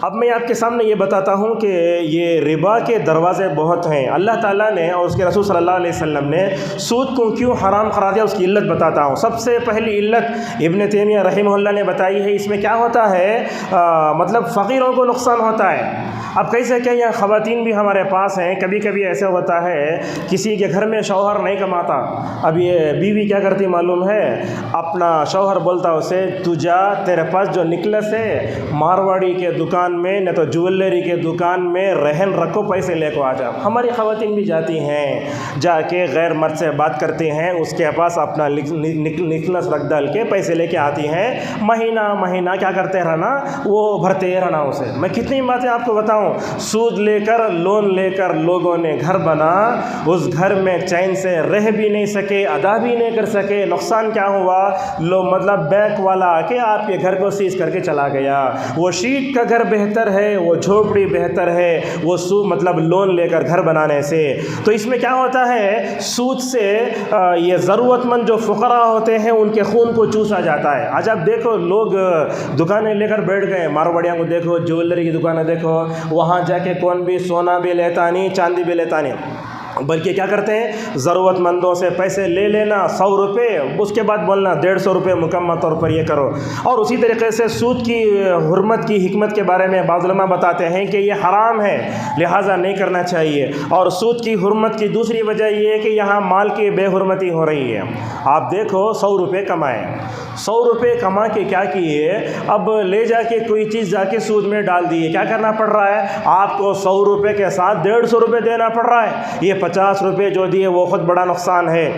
اب میں آپ کے سامنے یہ بتاتا ہوں کہ یہ ربا کے دروازے بہت ہیں. اللہ تعالیٰ نے اور اس کے رسول صلی اللہ علیہ وسلم نے سود کو کیوں حرام قرار دیا، اس کی علت بتاتا ہوں. سب سے پہلی علت ابن تیمیہ رحمہ اللہ نے بتائی ہے. اس میں کیا ہوتا ہے، مطلب فقیروں کو نقصان ہوتا ہے. اب کیسے کہ یہاں خواتین بھی ہمارے پاس ہیں، کبھی کبھی ایسا ہوتا ہے کسی کے گھر میں شوہر نہیں کماتا. اب یہ بیوی کیا کرتی معلوم ہے، اپنا شوہر بولتا اسے تو جا، تیرے پاس جو نکلس ہے مارواڑی کے دکان میں نہ تو جویلری کے دکان میں رہن رکھو، پیسے لے کو آ جا. ہماری خواتین بھی جاتی ہیں، جا کے غیر مرد سے بات کرتی ہیں، اس کے پاس اپنا نکلس رکھ ڈال کے پیسے لے کے آتی ہیں. مہینہ مہینہ کیا کرتے رہنا، وہ بھرتے رہنا اسے. میں کتنی باتیں آپ کو بتاؤں. سود لے کر، لون لے کر لوگوں نے گھر بنا، اس گھر میں چین سے رہ بھی نہیں سکے، ادا بھی نہیں کر سکے. نقصان کیا ہوا، مطلب بینک والا آ کے آپ کے گھر کو سیز کر کے چلا گیا. وہ شیٹ کا گھر بہتر ہے، وہ جھوپڑی بہتر ہے، وہ مطلب لون لے کر گھر بنانے سے. تو اس میں کیا ہوتا ہے، سود سے یہ ضرورت مند جو فقراء ہوتے ہیں ان کے خون کو چوسا جاتا ہے. آج آپ دیکھو لوگ دکانیں لے کر بیٹھ گئے، مارواڑیاں کو دیکھو، جویلری کی دکانیں دیکھو، وہاں جا کے کون بھی سونا بھی لیتا نہیں، چاندی بھی لیتا نہیں، بلکہ کیا کرتے ہیں، ضرورت مندوں سے پیسے لے لینا 100 روپے، اس کے بعد بولنا 150 روپے مکمل طور پر یہ کرو. اور اسی طریقے سے سود کی حرمت کی حکمت کے بارے میں بعض علماء بتاتے ہیں کہ یہ حرام ہے، لہٰذا نہیں کرنا چاہیے. اور سود کی حرمت کی دوسری وجہ یہ ہے کہ یہاں مال کی بے حرمتی ہو رہی ہے. آپ دیکھو 100 روپے کمائے، 100 روپے کما کے کیا کیے، اب لے جا کے کوئی چیز جا کے سود میں ڈال دیے. کیا کرنا پڑ رہا ہے آپ کو، 100 روپے کے ساتھ 150 روپے دینا پڑ رہا ہے. یہ 50 روپے جو دیے وہ خود بڑا نقصان ہے.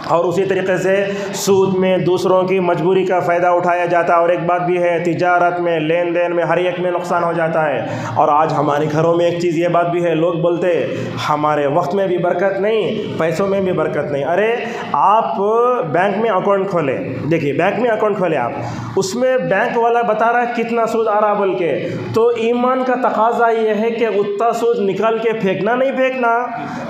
اور اسی طریقے سے سود میں دوسروں کی مجبوری کا فائدہ اٹھایا جاتا ہے. اور ایک بات بھی ہے، تجارت میں، لین دین میں، ہر ایک میں نقصان ہو جاتا ہے. اور آج ہمارے گھروں میں ایک چیز یہ بات بھی ہے، لوگ بولتے ہمارے وقت میں بھی برکت نہیں، پیسوں میں بھی برکت نہیں. ارے آپ بینک میں اکاؤنٹ کھولیں، دیکھیے بینک میں اکاؤنٹ کھولیں آپ، اس میں بینک والا بتا رہا ہے کتنا سود آ رہا بول کے، تو ایمان کا تقاضا یہ ہے کہ اتنا سود نکال کے پھینکنا نہیں پھینکنا.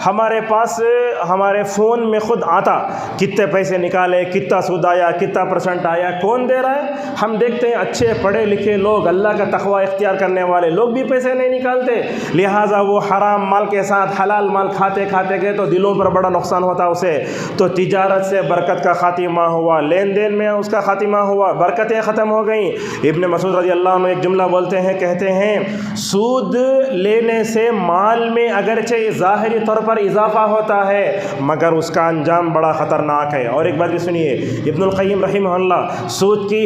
ہمارے پاس ہمارے فون میں خود آتا کتنے پیسے نکالے، کتنا سود آیا، کتنا پرسنٹ آیا، کون دے رہا ہے. ہم دیکھتے ہیں اچھے پڑھے لکھے لوگ، اللہ کا تقوی اختیار کرنے والے لوگ بھی پیسے نہیں نکالتے، لہٰذا وہ حرام مال کے ساتھ حلال مال کھاتے گئے تو دلوں پر بڑا نقصان ہوتا اسے. تو تجارت سے برکت کا خاتمہ ہوا، لین دین میں اس کا خاتمہ ہوا، برکتیں ختم ہو گئیں. ابن مسعود رضی اللہ عنہ ایک جملہ بولتے ہیں، کہتے ہیں سود لینے سے مال میں اگرچہ ظاہری طور پر اضافہ ہوتا ہے مگر اس کا انجام بڑا خطرناک ہے. اور ایک بات بھی سنیے، ابن القیم رحمہ اللہ سود کی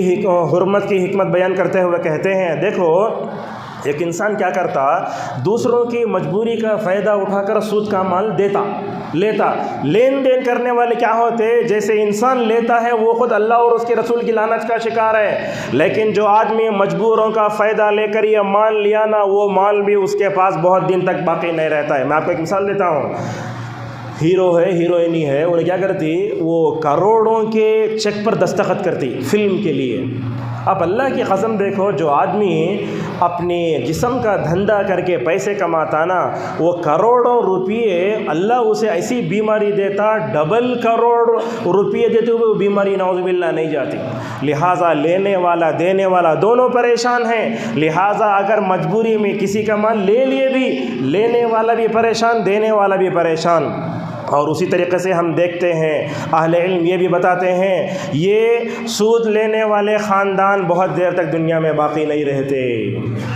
حرمت کی حکمت بیان کرتے ہوئے کہتے ہیں، دیکھو ایک انسان کیا کرتا، دوسروں کی مجبوری کا فائدہ اٹھا کر سود کا مال لیتا. لین دین کرنے والے کیا ہوتے، جیسے انسان لیتا ہے وہ خود اللہ اور اس کے رسول کی لعنت کا شکار ہے، لیکن جو آدمی مجبوروں کا فائدہ لے کر یہ مال لیا نا، وہ مال بھی اس کے پاس بہت دن تک باقی نہیں رہتا ہے. میں آپ کو ایک مثال دیتا ہوں. ہیرو ہے، ہیروئنی ہے، انہیں کیا کرتی، وہ کروڑوں کے چیک پر دستخط کرتی فلم کے لیے. اب اللہ کی قسم دیکھو، جو آدمی اپنی جسم کا دھندا کر کے پیسے کماتا نا، وہ کروڑوں روپیے اللہ اسے ایسی بیماری دیتا، ڈبل کروڑ روپیے دیتے ہوئے وہ بیماری نعوذ باللہ نہیں جاتی. لہٰذا لینے والا دینے والا دونوں پریشان ہیں. لہٰذا اگر مجبوری میں کسی کا مال لے لیے بھی، لینے والا بھی پریشان، دینے والا بھی پریشان. اور اسی طریقے سے ہم دیکھتے ہیں اہل علم یہ بھی بتاتے ہیں، یہ سود لینے والے خاندان بہت دیر تک دنیا میں باقی نہیں رہتے.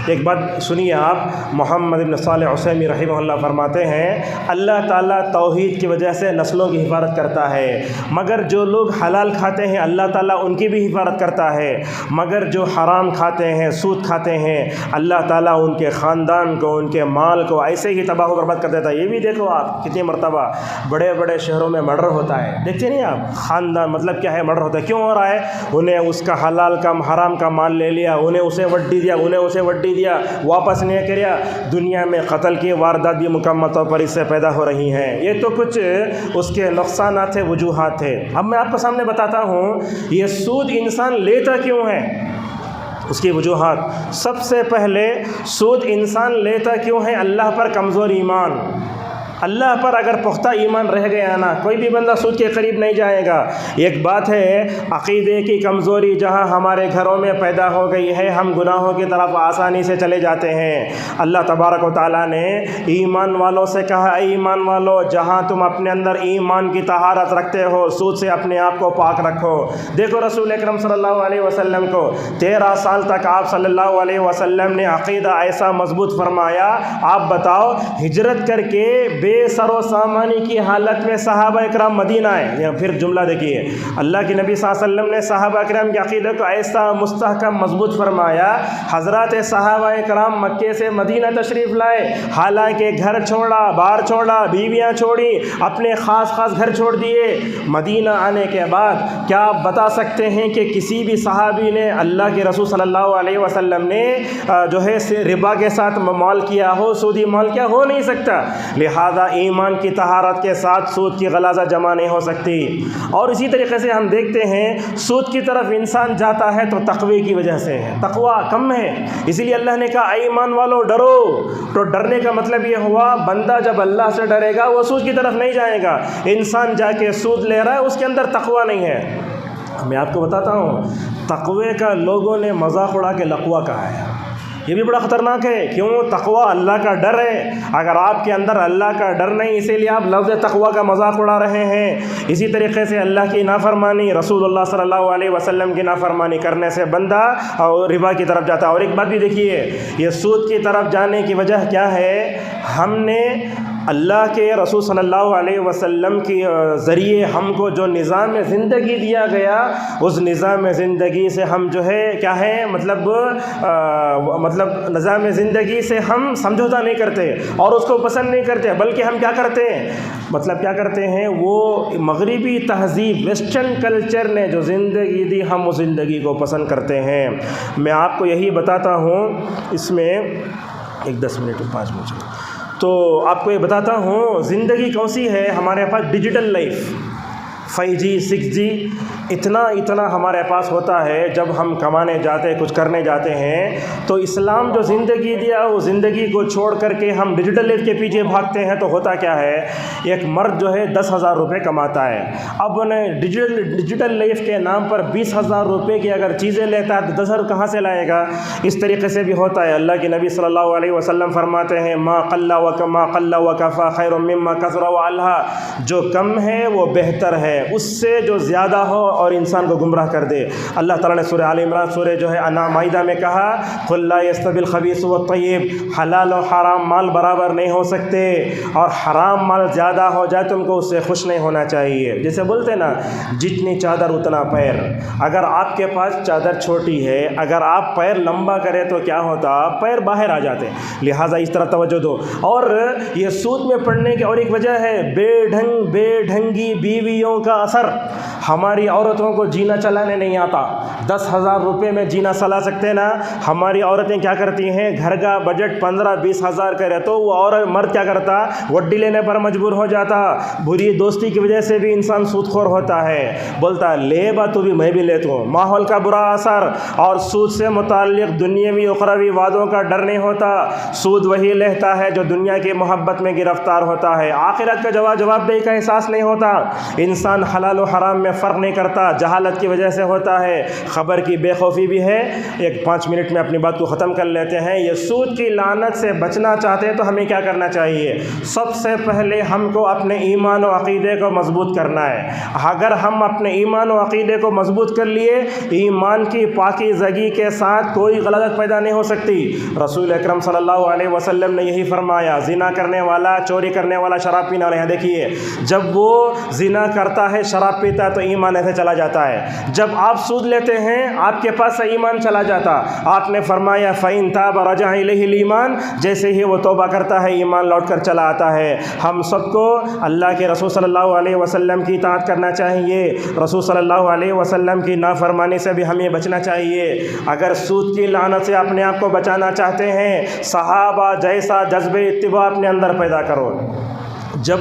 ایک بات سنیے آپ، محمد بن صالح عثیمی رحمہ اللہ فرماتے ہیں، اللہ تعالیٰ توحید کی وجہ سے نسلوں کی حفاظت کرتا ہے، مگر جو لوگ حلال کھاتے ہیں اللہ تعالیٰ ان کی بھی حفاظت کرتا ہے، مگر جو حرام کھاتے ہیں، سود کھاتے ہیں، اللہ تعالیٰ ان کے خاندان کو، ان کے مال کو ایسے ہی تباہ و برباد کر دیتا ہے. یہ بھی دیکھو آپ کتنی مرتبہ بڑے بڑے شہروں میں مرڈر ہوتا ہے، دیکھتے نہیں آپ، خاندان مطلب کیا ہے، مرڈر ہوتا ہے. کیوں ہو رہا ہے، انہیں اس کا حلال کا حرام کا مال لے لیا، انہیں اسے وڈی دیا، واپس نہیں کریا. دنیا میں قتل کی واردات بھی مکمل طور پر اس سے پیدا ہو رہی ہیں. یہ تو کچھ اس کے نقصانات تھے، وجوہات تھے. اب میں آپ کو سامنے بتاتا ہوں یہ سود انسان لیتا کیوں ہے، اس کی وجوہات. سب سے پہلے سود انسان لیتا کیوں ہے، اللہ پر کمزور ایمان. اللہ پر اگر پختہ ایمان رہ گیا نا، کوئی بھی بندہ سود کے قریب نہیں جائے گا۔ ایک بات ہے عقیدے کی کمزوری جہاں ہمارے گھروں میں پیدا ہو گئی ہے، ہم گناہوں کی طرف آسانی سے چلے جاتے ہیں۔ اللہ تبارک و تعالیٰ نے ایمان والوں سے کہا، اے ایمان والو، جہاں تم اپنے اندر ایمان کی طہارت رکھتے ہو، سود سے اپنے آپ کو پاک رکھو۔ دیکھو رسول اکرم صلی اللہ علیہ وسلم کو 13 سال تک آپ صلی اللہ علیہ وسلم نے عقیدہ ایسا مضبوط فرمایا۔ آپ بتاؤ، ہجرت کر کے بے سر و سامانی کی حالت میں صحابہ اکرام مدینہ آئے۔ یا پھر جملہ دیکھیے، اللہ کے نبی صلی اللہ علیہ وسلم نے صحابہ اکرام کے عقیدے کو ایسا مستحکم مضبوط فرمایا، حضرات صحابہ اکرام مکے سے مدینہ تشریف لائے، حالانکہ گھر چھوڑا، بار چھوڑا، بیویاں چھوڑی، اپنے خاص خاص گھر چھوڑ دیے۔ مدینہ آنے کے بعد کیا آپ بتا سکتے ہیں کہ کسی بھی صحابی نے اللہ کے رسول صلی اللہ علیہ وسلم نے جو ہے ربا کے ساتھ مال کیا ہو، سودی مال کیا ہو نہیں سکتا؟ لہذا ایمان کی طہارت کے ساتھ سود کی غلاظہ جمع نہیں ہو سکتی۔ اور اسی طریقے سے ہم دیکھتے ہیں سود کی طرف انسان جاتا ہے تو تقوی کی وجہ سے ہے، تقوی کم ہے، اسی لیے اللہ نے کہا اے ایمان والو ڈرو۔ تو ڈرنے کا مطلب یہ ہوا بندہ جب اللہ سے ڈرے گا وہ سود کی طرف نہیں جائے گا۔ انسان جا کے سود لے رہا ہے، اس کے اندر تقوی نہیں ہے۔ میں آپ کو بتاتا ہوں، تقوی کا لوگوں نے مذاق اڑا کے لقوہ کہا ہے، یہ بھی بڑا خطرناک ہے۔ کیوں؟ تقوی اللہ کا ڈر ہے۔ اگر آپ کے اندر اللہ کا ڈر نہیں، اسی لیے آپ لفظ تقوی کا مذاق اڑا رہے ہیں۔ اسی طریقے سے اللہ کی نافرمانی، رسول اللہ صلی اللہ علیہ وسلم کی نافرمانی کرنے سے بندہ ربا کی طرف جاتا ہے۔ اور ایک بات بھی دیکھیے، یہ سود کی طرف جانے کی وجہ کیا ہے؟ ہم نے اللہ کے رسول صلی اللہ علیہ وسلم کے ذریعے ہم کو جو نظام زندگی دیا گیا، اس نظام زندگی سے ہم جو ہے کیا ہے مطلب نظام زندگی سے ہم سمجھوتا نہیں کرتے اور اس کو پسند نہیں کرتے، بلکہ ہم کیا کرتے ہیں، کیا کرتے ہیں، وہ مغربی تہذیب، ویسٹرن کلچر نے جو زندگی دی، ہم اس زندگی کو پسند کرتے ہیں۔ میں آپ کو یہی بتاتا ہوں، اس میں 10 منٹ 5 منٹ تو آپ کو یہ بتاتا ہوں، زندگی کون سی ہے ہمارے پاس؟ ڈیجیٹل لائف، 5G 6G اتنا ہمارے پاس ہوتا ہے۔ جب ہم کمانے جاتے، کچھ کرنے جاتے ہیں، تو اسلام جو زندگی دیا وہ زندگی کو چھوڑ کر کے ہم ڈیجیٹل لائف کے پیچھے بھاگتے ہیں۔ تو ہوتا کیا ہے، ایک مرد جو ہے 10,000 روپے کماتا ہے، اب انہیں ڈیجیٹل لائف کے نام پر 20,000 روپے کی اگر چیزیں لیتا ہے تو 10,000 کہاں سے لائے گا؟ اس طریقے سے بھی ہوتا ہے۔ اللہ کے نبی صلی اللہ علیہ وسلم فرماتے ہیں ما قل وکفى خیر مما کثر وعلھا، جو کم ہے وہ بہتر ہے اس سے جو زیادہ ہو اور انسان کو گمراہ کر دے۔ اللہ تعالیٰ نے سورہ آل عمران، سورہ جو ہے مائدہ میں کہا قل لا يستوي الخبيث والطيب، حلال و حرام مال برابر نہیں ہو سکتے، اور حرام مال زیادہ ہو جائے تم کو اس سے خوش نہیں ہونا چاہیے۔ جیسے بولتے نا جتنی چادر اتنا پیر، اگر آپ کے پاس چادر چھوٹی ہے، اگر آپ پیر لمبا کرے تو کیا ہوتا، پیر باہر آ جاتے، لہٰذا اس طرح توجہ دو۔ اور یہ سود میں پڑنے کی اور ایک وجہ ہے بے ڈھنگی بیویوں کا اثر۔ ہماری عورتوں کو جینا چلانے نہیں آتا، 10,000 روپے میں جینا چلا سکتے نا۔ ہماری عورتیں کیا کرتی ہیں، گھر کا بجٹ 15-20 ہزار کا رہے تو وہ مرد کیا کرتا، وڈی لینے پر مجبور ہو جاتا۔ بری دوستی کی وجہ سے بھی انسان سود خور ہوتا ہے، بولتا ہے لے با تو بھی میں بھی لیتا ہوں۔ ماحول کا برا اثر، اور سود سے متعلق دنیاوی اخروی وعدوں کا ڈر نہیں ہوتا۔ سود وہی لیتا ہے جو دنیا کی محبت میں گرفتار ہوتا ہے، آخرت کا جواب دہی کا احساس نہیں ہوتا۔ انسان حلال و حرام میں فرق نہیں کرتا، جہالت کی وجہ سے ہوتا ہے، خبر کی بے خوفی بھی ہے۔ 5 منٹ میں اپنی بات کو ختم کر لیتے ہیں۔ یہ سود کی لعنت سے بچنا چاہتے ہیں تو ہمیں کیا کرنا چاہیے؟ سب سے پہلے ہم کو اپنے ایمان و عقیدے کو مضبوط کرنا ہے۔ اگر ہم اپنے ایمان و عقیدے کو مضبوط کر لیے، ایمان کی پاکیزگی کے ساتھ کوئی غلط پیدا نہیں ہو سکتی۔ رسول اکرم صلی اللہ علیہ وسلم نے یہی فرمایا، زنا کرنے والا، چوری کرنے والا، شراب پینے والا، یہاں دیکھیے جب وہ زنا کرتا ہے، شراب پیتا ہے تو ایمان ایسے چلا جاتا ہے۔ جب آپ سود لیتے ہیں آپ کے پاس سے ایمان چلا جاتا۔ آپ نے فرمایا فَإِن تَابَ رَجَعَ إِلَيْهِ الْإِيمَانُ، جیسے ہی وہ توبہ کرتا ہے ایمان لوٹ کر چلا آتا ہے۔ ہم سب کو اللہ کے رسول صلی اللہ علیہ وسلم کی اطاعت کرنا چاہیے، رسول صلی اللہ علیہ وسلم کی نافرمانی سے بھی ہمیں بچنا چاہیے۔ اگر سود کی لعنت سے اپنے آپ کو بچانا چاہتے ہیں، صحابہ جیسا جذبہ اتباع اپنے اندر پیدا کرو۔ جب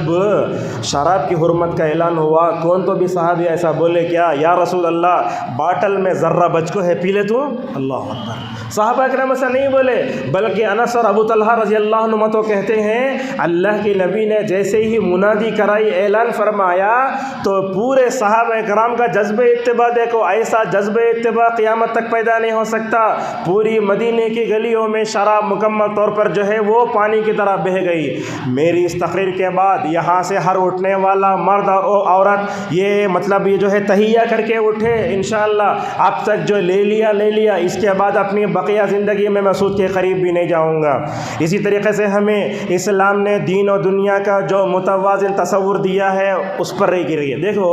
شراب کی حرمت کا اعلان ہوا کون تو بھی صحابی ایسا بولے کیا یا رسول اللہ باٹل میں ذرہ بچ کو ہے پی لے تو؟ اللہ اکبر. صحابہ اکرام ایسا نہیں بولے بلکہ انس اور ابو طلحہ رضی اللہ عنہ تو کہتے ہیں اللہ کے نبی نے جیسے ہی منادی کرائی اعلان فرمایا تو پورے صحابہ اکرام کا جذبہ اتباع دیکھو, ایسا جذبہ اتباع قیامت تک پیدا نہیں ہو سکتا. پوری مدینے کی گلیوں میں شراب مکمل طور پر جو ہے وہ پانی کی طرح بہہ گئی. میری اس تقریر کے بعد یہاں سے ہر اٹھنے والا مرد اور عورت یہ مطلب یہ جو ہے تحیہ کر کے اٹھے انشاءاللہ. اب تک جو لے لیا اس کے بعد اپنی بقیہ زندگی میں سود کے قریب بھی نہیں جاؤں گا. اسی طریقے سے ہمیں اسلام نے دین و دنیا کا جو متوازن تصور دیا ہے اس پر رہی گری ہے. دیکھو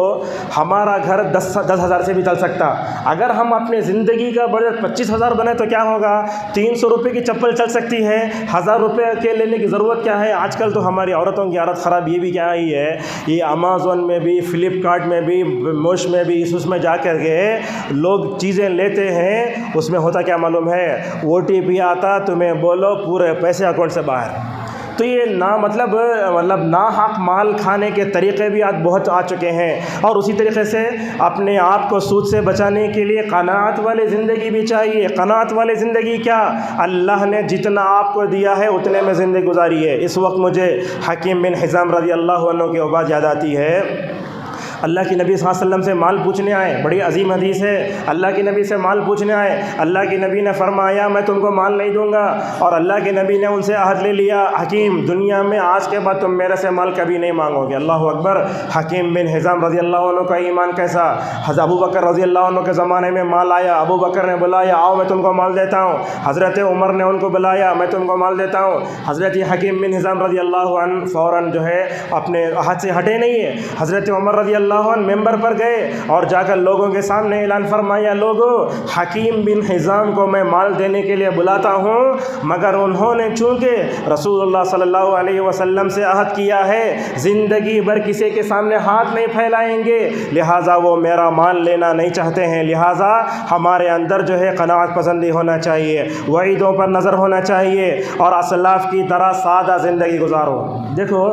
ہمارا گھر 10,000 سے بھی چل سکتا, اگر ہم اپنے زندگی کا بجٹ 25,000 بنے تو کیا ہوگا؟ 300 روپے کی چپل چل سکتی ہے, 1,000 روپے کے لینے کی ضرورت کیا ہے؟ آج کل تو ہماری عورتوں کی عادت خراب یہ بھی کیا ہی ہے, یہ امیزون میں بھی فلپکارٹ میں بھی موش میں بھی اس میں جا کر کے لوگ چیزیں لیتے ہیں. اس میں ہوتا کیا معلوم ہے؟ OTP آتا تمہیں بولو پورے پیسے اکاؤنٹ سے باہر. تو یہ مطلب ناحق مال کھانے کے طریقے بھی آج بہت آ چکے ہیں. اور اسی طریقے سے اپنے آپ کو سود سے بچانے کے لیے قناعت والی زندگی بھی چاہیے. قناعت والی زندگی کیا؟ اللہ نے جتنا آپ کو دیا ہے اتنے میں زندگی گزاری ہے. اس وقت مجھے حکیم بن حزام رضی اللہ عنہ کی بات یاد آتی ہے. اللہ کے نبی صلی اللہ علیہ وسلم سے مال پوچھنے آئے, بڑی عظیم حدیث ہے. اللہ کے نبی سے مال پوچھنے آئے, اللہ کے نبی نے فرمایا میں تم کو مال نہیں دوں گا, اور اللہ کے نبی نے ان سے عہد لے لیا حکیم دنیا میں آج کے بعد تم میرے سے مال کبھی نہیں مانگو گے. اللہ اکبر. حکیم بن حزام رضی اللہ عنہ کا ایمان کیسا. حضرت ابو بکر رضی اللہ عنہ کے زمانے میں مال آیا, ابو بکر نے بلایا آؤ میں تم کو مال دیتا ہوں. حضرت عمر نے ان کو بلایا میں تم کو مال دیتا ہوں. حضرت حکیم بن حزام رضی اللہ عنہ فوراً جو ہے اپنے عہد سے ہٹے نہیں ہے. حضرت عمر رضی اللہ عنہ ممبر پر گئے اور جا کر لوگوں کے سامنے اعلان فرمایا لوگوں حکیم بن حزام کو میں مال دینے کے لیے بلاتا ہوں, مگر انہوں نے چونکہ رسول اللہ صلی اللہ علیہ وسلم سے عہد کیا ہے زندگی بھر کسی کے سامنے ہاتھ نہیں پھیلائیں گے, لہٰذا وہ میرا مال لینا نہیں چاہتے ہیں. لہٰذا ہمارے اندر جو ہے قناعت پسندی ہونا چاہیے, وعیدوں پر نظر ہونا چاہیے, اور اسلاف کی طرح سادہ زندگی گزارو. دیکھو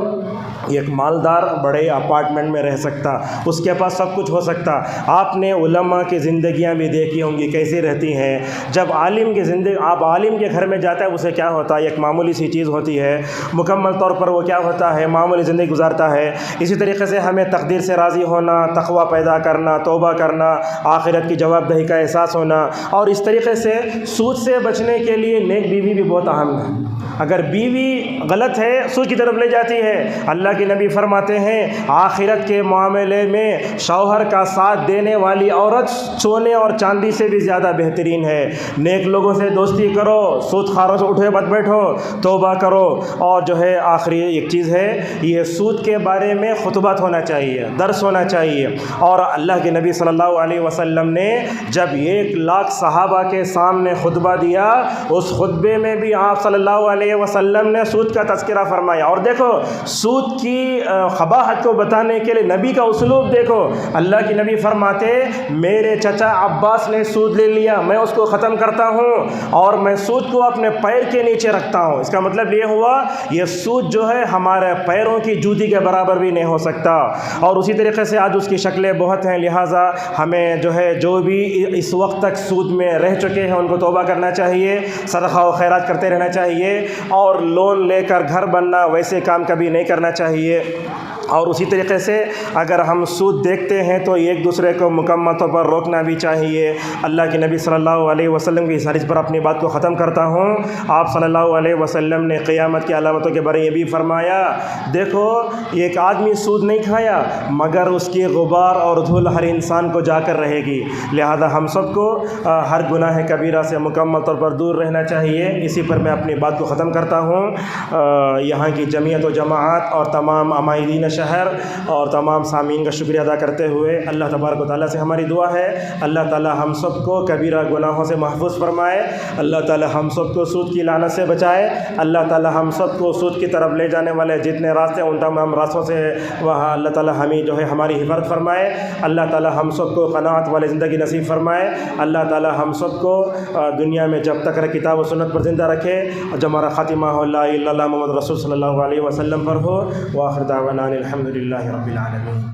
ایک مالدار بڑے اپارٹمنٹ میں رہ سکتا, اس کے پاس سب کچھ ہو سکتا. آپ نے علماء کی زندگیاں بھی دیکھی ہوں گی کیسی رہتی ہیں. جب عالم کی زندگی آپ عالم کے گھر میں جاتا ہے اسے کیا ہوتا ہے؟ ایک معمولی سی چیز ہوتی ہے, مکمل طور پر وہ کیا ہوتا ہے؟ معمولی زندگی گزارتا ہے. اسی طریقے سے ہمیں تقدیر سے راضی ہونا, تقوی پیدا کرنا, توبہ کرنا, آخرت کی جواب دہی کا احساس ہونا, اور اس طریقے سے سود سے بچنے کے لیے نیک بیوی بھی بہت اہم ہے. اگر بیوی غلط ہے سود کی طرف لے جاتی ہے. اللہ کے نبی فرماتے ہیں آخرت کے معاملے میں شوہر کا ساتھ دینے والی عورت سونے اور چاندی سے بھی زیادہ بہترین ہے. نیک لوگوں سے دوستی کرو, سود خاروں سے اٹھے مت بیٹھو, توبہ کرو. اور جو ہے آخری ایک چیز ہے, یہ سود کے بارے میں خطبات ہونا چاہیے, درس ہونا چاہیے. اور اللہ کے نبی صلی اللہ علیہ وسلم نے جب 1,00,000 صحابہ کے سامنے خطبہ دیا, اس خطبے میں بھی آپ صلی اللہ علیہ وسلم نے سود کا تذکرہ فرمایا. اور دیکھو سود کی قباحت کو بتانے کے لیے نبی کا اسلوب دیکھو. اللہ کے نبی فرماتے میرے چچا عباس نے سود لے لیا, میں اس کو ختم کرتا ہوں اور میں سود کو اپنے پیر کے نیچے رکھتا ہوں. اس کا مطلب یہ ہوا یہ سود جو ہے ہمارے پیروں کی جوتی کے برابر بھی نہیں ہو سکتا. اور اسی طریقے سے آج اس کی شکلیں بہت ہیں, لہٰذا ہمیں جو ہے جو بھی اس وقت تک سود میں رہ چکے ہیں ان کو توبہ کرنا چاہیے, صدقہ و خیرات کرتے رہنا چاہیے, اور لون لے کر گھر بننا ویسے کام کبھی نہیں کرنا چاہیے. اور اسی طریقے سے اگر ہم سود دیکھتے ہیں تو ایک دوسرے کو مکمل طور پر روکنا بھی چاہیے. اللہ کے نبی صلی اللہ علیہ وسلم کی اس حدیث پر اپنی بات کو ختم کرتا ہوں. آپ صلی اللہ علیہ وسلم نے قیامت کی علامتوں کے بارے میں یہ بھی فرمایا, دیکھو ایک آدمی سود نہیں کھایا مگر اس کی غبار اور دھول ہر انسان کو جا کر رہے گی. لہذا ہم سب کو ہر گناہ کبیرہ سے مکمل طور پر دور رہنا چاہیے. اسی پر میں اپنی بات کو ختم کرتا ہوں. یہاں کی جمعیت و جماعت اور تمام عمائدین شہر اور تمام سامعین کا شکریہ ادا کرتے ہوئے اللہ تبارک و تعالیٰ سے ہماری دعا ہے اللہ تعالیٰ ہم سب کو کبیرہ گناہوں سے محفوظ فرمائے، اللہ تعالیٰ ہم سب کو سود کی لعنت سے بچائے، اللہ تعالیٰ ہم سب کو سود کی طرف لے جانے والے جتنے راستے ان تمام راستوں سے وہاں اللہ تعالیٰ ہمیں جو ہے ہماری حفاظت فرمائے، اللہ تعالیٰ ہم سب کو قناعت والی زندگی نصیب فرمائے، اللہ تعالیٰ ہم سب کو دنیا میں جب تک کتاب و سنت پر زندہ رکھے اور جب ہمارا خاتمہ ہو لا الہ الا اللہ محمد رسول صلی اللہ علیہ وسلم پر ہو، وآخر دعوانا الحمد للہ رب العالمین۔